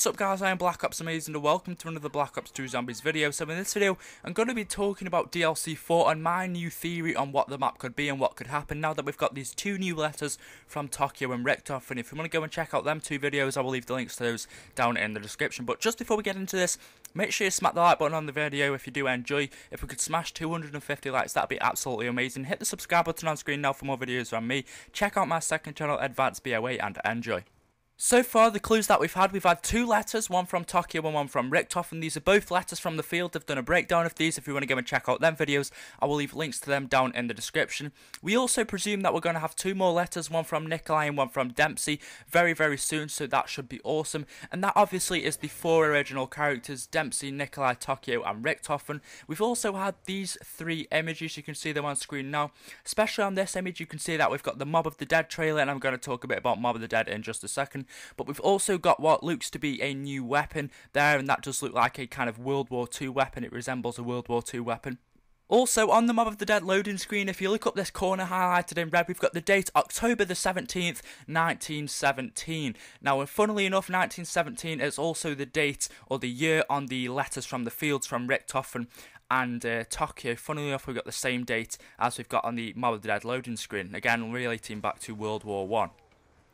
What's up guys, I am BlackOpsAmazing and welcome to another Black Ops 2 Zombies video. So in this video, I'm going to be talking about DLC 4 and my new theory on what the map could be and what could happen now that we've got these two new letters from Tokyo and Richtof. And if you want to go and check out them two videos, I will leave the links to those down in the description. But just before we get into this, make sure you smack the like button on the video if you do enjoy. If we could smash 250 likes, that'd be absolutely amazing. Hit the subscribe button on screen now for more videos from me. Check out my second channel, Advanced BOA, and enjoy. So far, the clues that we've had two letters, one from Tokyo and one from Richtof, and these are both letters from the field. I've done a breakdown of these. If you want to go and check out them videos, I will leave links to them down in the description. We also presume that we're going to have two more letters, one from Nikolai and one from Dempsey, very soon, so that should be awesome. And that obviously is the four original characters, Dempsey, Nikolai, Tokyo, and Richtof. And we've also had these three images, you can see them on screen now. Especially on this image, you can see that we've got the Mob of the Dead trailer, and I'm going to talk a bit about Mob of the Dead in just a second. But we've also got what looks to be a new weapon there, and that does look like a kind of World War II weapon. It resembles a World War II weapon. Also, on the Mob of the Dead loading screen, if you look up this corner highlighted in red, we've got the date October the 17th, 1917. Now, funnily enough, 1917 is also the date or the year on the letters from the fields from Richtof and Tokyo. Funnily enough, we've got the same date as we've got on the Mob of the Dead loading screen. Again, relating back to World War I.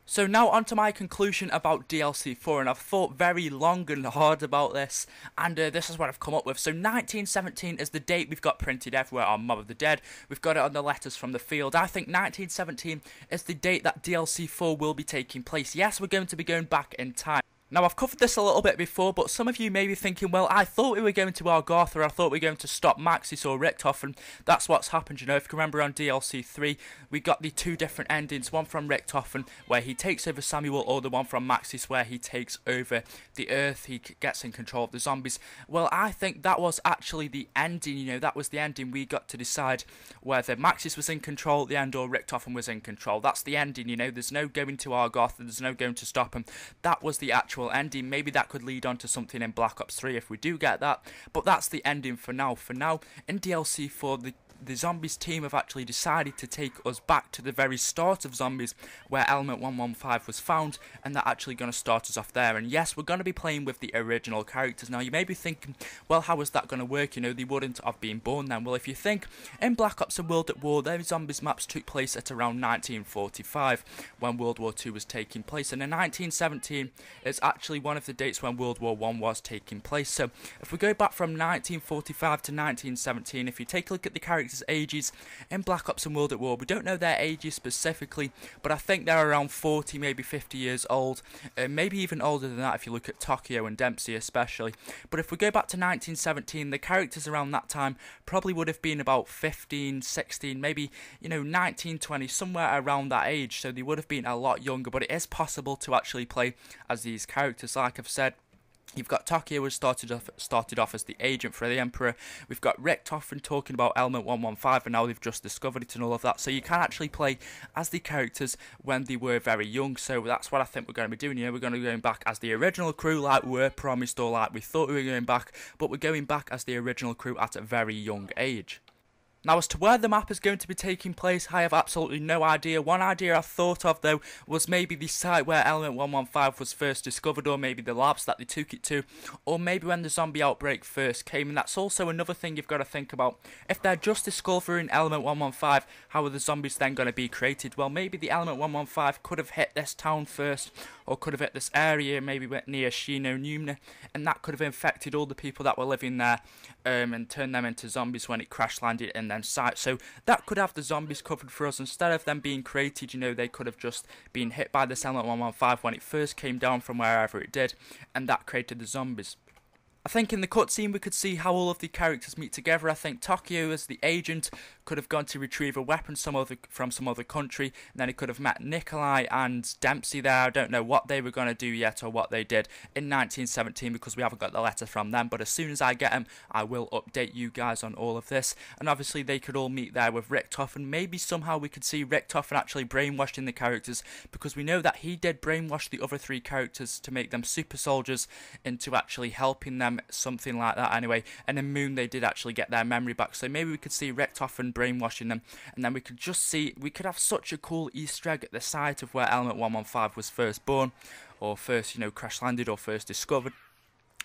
So now on to my conclusion about DLC 4, and I've thought very long and hard about this, and this is what I've come up with. So 1917 is the date we've got printed everywhere on Mob of the Dead. We've got it on the letters from the field. I think 1917 is the date that DLC 4 will be taking place. Yes, we're going to be going back in time. Now, I've covered this a little bit before, but some of you may be thinking, well, I thought we were going to Argartha, I thought we were going to stop Maxis or Richtof, and that's what's happened, you know. If you can remember on DLC 3, we got the two different endings, one from Richtof, where he takes over Samuel, or the one from Maxis, where he takes over the Earth, he gets in control of the zombies. Well, I think that was actually the ending, you know, that was the ending. We got to decide whether Maxis was in control at the end or Richtof was in control. That's the ending, you know. There's no going to Argartha, there's no going to stop him. That was the actual ending. Maybe that could lead on to something in Black Ops 3 if we do get that, but that's the ending for now. For now, in DLC 4, the Zombies team have actually decided to take us back to the very start of Zombies, where Element 115 was found, and they're actually going to start us off there. And yes, we're going to be playing with the original characters. Now, you may be thinking, well, how is that going to work? You know, they wouldn't have been born then. Well, if you think, in Black Ops and World at War, their Zombies maps took place at around 1945, when World War II was taking place. And in 1917 is actually one of the dates when World War I was taking place. So, if we go back from 1945 to 1917, if you take a look at the characters' ages in Black Ops and World at War, we don't know their ages specifically, but I think they're around 40, maybe 50 years old, maybe even older than that if you look at Tokyo and Dempsey especially. But if we go back to 1917, the characters around that time probably would have been about 15, 16, maybe, you know, 19, 20, somewhere around that age, so they would have been a lot younger. But it is possible to actually play as these characters. Like I've said, you've got Tokyo, who started off as the agent for the Emperor. We've got Richtof talking about Element 115, and now they've just discovered it and all of that. So you can actually play as the characters when they were very young. So that's what I think we're going to be doing. You know, we're going to be going back as the original crew, like we were promised, or like we thought we were going back. But we're going back as the original crew at a very young age. Now, as to where the map is going to be taking place, I have absolutely no idea. One idea I thought of, though, was maybe the site where Element 115 was first discovered, or maybe the labs that they took it to, or maybe when the zombie outbreak first came. And that's also another thing you've got to think about. If they're just discovering Element 115, how are the zombies then going to be created? Well, maybe the Element 115 could have hit this town first, or could have hit this area, maybe near Shino Numna, and that could have infected all the people that were living there, and turned them into zombies when it crash landed in their site. So that could have the zombies covered for us. Instead of them being created, you know, they could have just been hit by this Element 115 when it first came down from wherever it did, and that created the zombies. I think in the cutscene we could see how all of the characters meet together. I think Tokyo, as the agent, could have gone to retrieve a weapon from some other country, and then he could have met Nikolai and Dempsey there. I don't know what they were going to do yet or what they did in 1917 because we haven't got the letter from them, but as soon as I get them, I will update you guys on all of this. And obviously they could all meet there with Richtof, and maybe somehow we could see Richtof actually brainwashing the characters, because we know that he did brainwash the other three characters to make them super soldiers into actually helping them them, something like that anyway. And in Moon they did actually get their memory back, so maybe we could see Richtofen brainwashing them, and then we could just see, we could have such a cool Easter egg at the site of where Element 115 was first born, or first, you know, crash landed, or first discovered.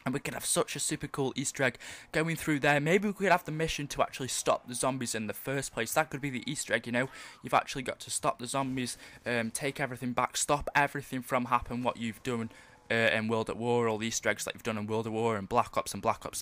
And we could have such a super cool Easter egg going through there. Maybe we could have the mission to actually stop the zombies in the first place. That could be the Easter egg, you know. You've actually got to stop the zombies, take everything back, stop everything from happening what you've done in World at War, all the Easter eggs that you've done in World at War and Black Ops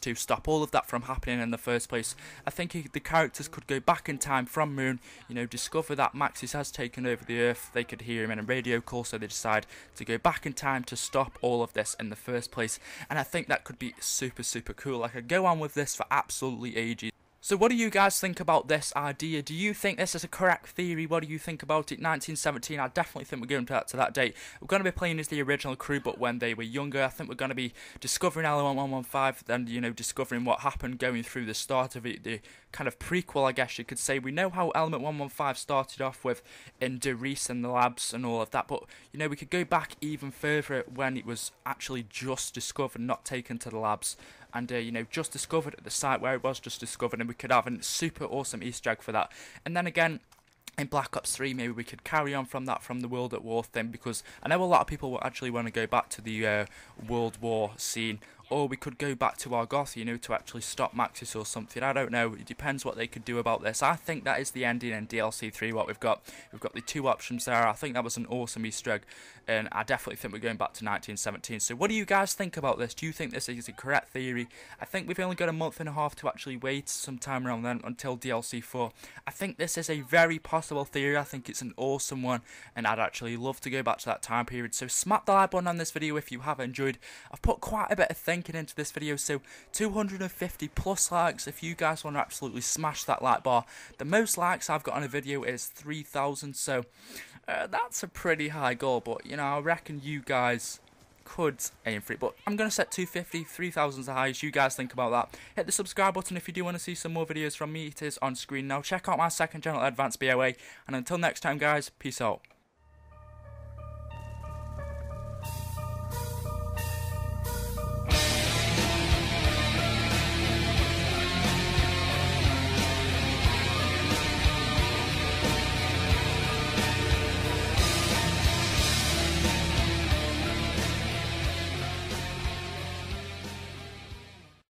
2. Stop all of that from happening in the first place. I think the characters could go back in time from Moon, you know, discover that Maxis has taken over the Earth. They could hear him in a radio call, so they decide to go back in time to stop all of this in the first place. And I think that could be super, super cool. I could go on with this for absolutely ages. So what do you guys think about this idea? Do you think this is a correct theory? What do you think about it? 1917, I definitely think we're going to that date. We're going to be playing as the original crew, but when they were younger. I think we're going to be discovering Element 115, then, you know, discovering what happened, going through the start of it, the kind of prequel, I guess you could say. We know how Element 115 started off with in Reese and the labs and all of that, but, you know, we could go back even further when it was actually just discovered, not taken to the labs. And, you know, just discovered at the site where it was just discovered, and we could have a super awesome Easter egg for that. And then again, in Black Ops 3, maybe we could carry on from that, from the World at War thing, because I know a lot of people will actually want to go back to the World War scene. Or we could go back to Argoth, you know, to actually stop Maxis or something. I don't know. It depends what they could do about this. I think that is the ending in DLC 3, what we've got. We've got the two options there. I think that was an awesome Easter egg. And I definitely think we're going back to 1917. So what do you guys think about this? Do you think this is a correct theory? I think we've only got a month and a half to actually wait sometime around then until DLC 4. I think this is a very possible theory. I think it's an awesome one. And I'd actually love to go back to that time period. So smack the like button on this video if you have enjoyed. I've put quite a bit of thinking into this video, so 250 plus likes if you guys want to absolutely smash that like bar. The most likes I've got on a video is 3,000, so that's a pretty high goal, but you know, I reckon you guys could aim for it, but I'm going to set 250, 3,000 as the highest. You guys think about that. Hit the subscribe button if you do want to see some more videos from me. It is on screen now. Check out my second channel, Advanced BOA, and until next time guys, peace out.